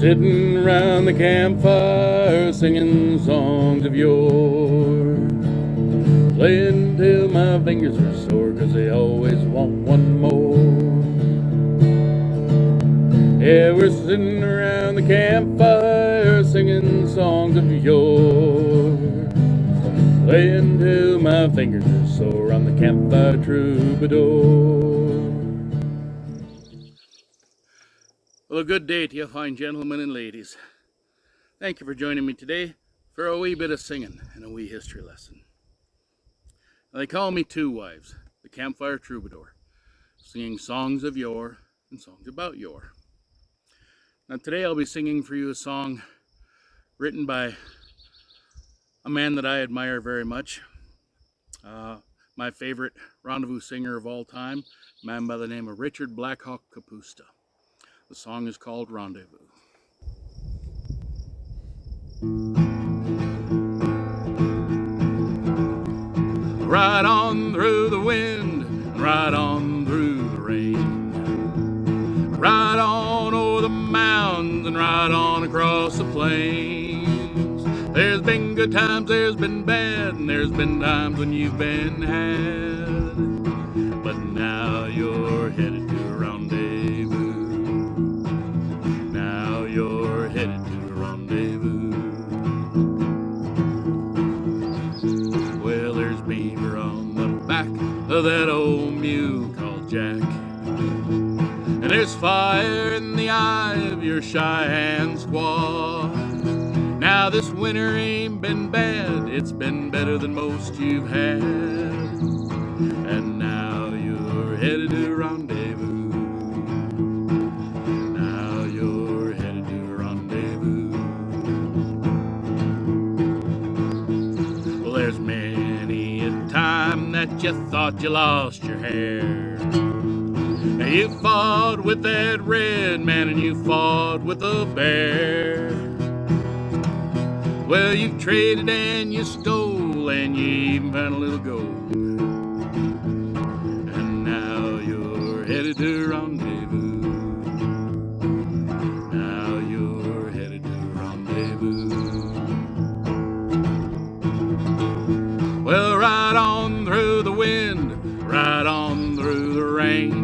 Sitting around the campfire singing songs of yore, playing till my fingers are sore 'cause they always want one more. Yeah, we're sitting around the campfire singing songs of yore, playing till my fingers are sore on the Campfire Troubadour. Well, a good day to you fine gentlemen and ladies. Thank you for joining me today for a wee bit of singing and a wee history lesson. Now, they call me Two Wives, the Campfire Troubadour, singing songs of yore and songs about yore. Now today I'll be singing for you a song written by a man that I admire very much, my favorite Rendezvous singer of all time, a man by the name of Richard Blackhawk Kapusta. The song is called Rendezvous. Ride on through the wind, and ride on through the rain. Ride on over the mountains and ride on across the plains. There's been good times, there's been bad, and there's been times when you've been had. But now you're headed to a rendezvous. Now you're headed to a rendezvous. Well, there's beaver on the back of that old mule called Jack, and there's fire in the eye of your Cheyenne squaw. Now this winter ain't been bad, it's been better than most you've had. And now you're headed to a rendezvous. Now you're headed to a rendezvous. Well, there's many a time that you thought you lost your hair. Now you fought with that red man and you fought with a bear. Well, you've traded and you stole and you even found a little gold. And now you're headed to a rendezvous. Now you're headed to a rendezvous. Well, ride on through the wind, ride on through the rain.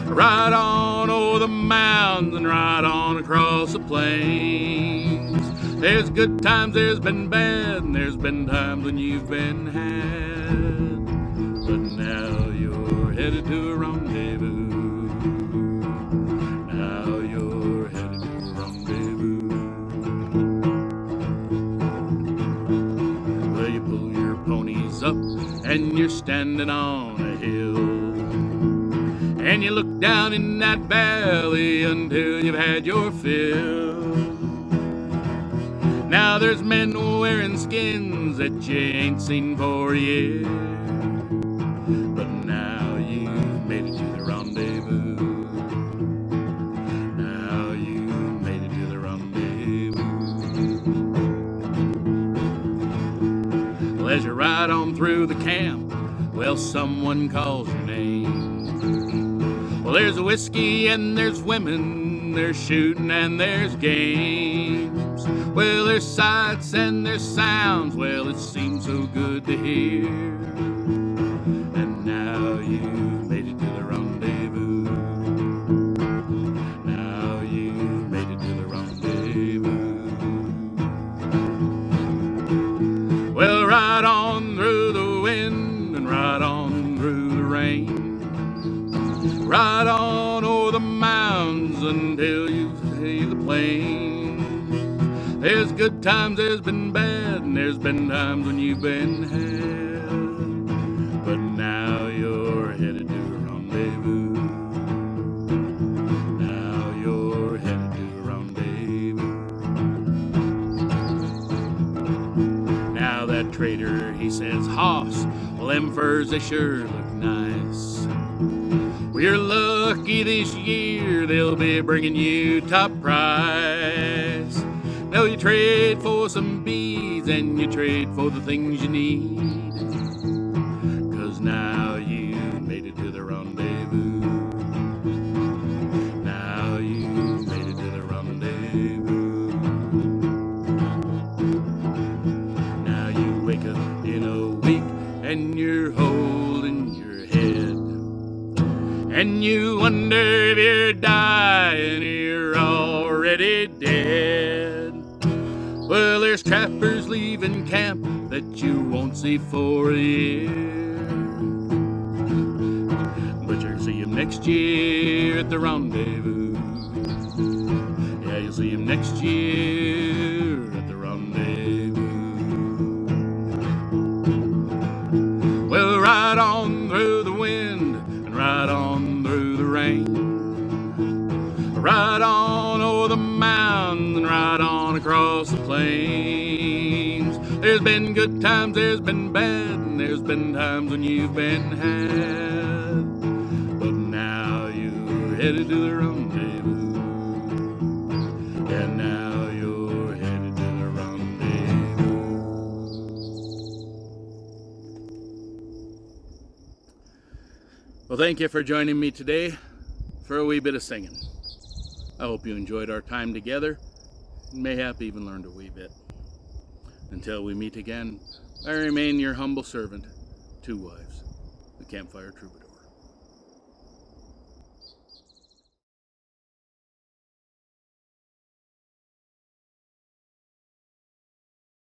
Ride on over the mountains and ride on across the plains. There's good times, there's been bad, and there's been times when you've been had. But now you're headed to a rendezvous. Now you're headed to a rendezvous. Well, you pull your ponies up and you're standing on a hill, and you look down in that valley until you've had your fill. Now there's men wearing skins that you ain't seen for a year. But now you've made it to the rendezvous. Now you've made it to the rendezvous. Well, as you ride on through the camp, well, someone calls your name. Well, there's whiskey and there's women, there's shooting and there's games. Well, there's sights and there's sounds, well, it seems so good to hear. And now you've made it to the rendezvous. Now you've made it to the rendezvous. Well, ride on through the wind and ride on through the rain. Ride on over the mountains until you see the plains. There's good times, there's been bad, and there's been times when you've been had. But now you're headed to a rendezvous. Now you're headed to a rendezvous. Now that trader, he says, "Hoss, well, them furs, they sure look nice. Well, you're lucky this year, they'll be bringing you top price. Now you trade for some beads and you trade for the things you need. 'Cause now you've made it to the rendezvous. Now you've made it to the rendezvous. wonder if you're dying, you're already dead. Well, there's trappers leaving camp that you won't see for a year, but you'll see him next year at the rendezvous. Yeah, you'll see him next year at the rendezvous. Well, ride on through the wind and ride on through the rain. Ride on over the mountains and ride on across the plains. There's been good times, there's been bad, and there's been times when you've been had. But now you're headed to the rendezvous. Yeah, now you're headed to the rendezvous. Well, thank you for joining me today for a wee bit of singing. I hope you enjoyed our time together and mayhap even learned a wee bit. Until we meet again, I remain your humble servant, Two Wives, the Campfire Troubadour.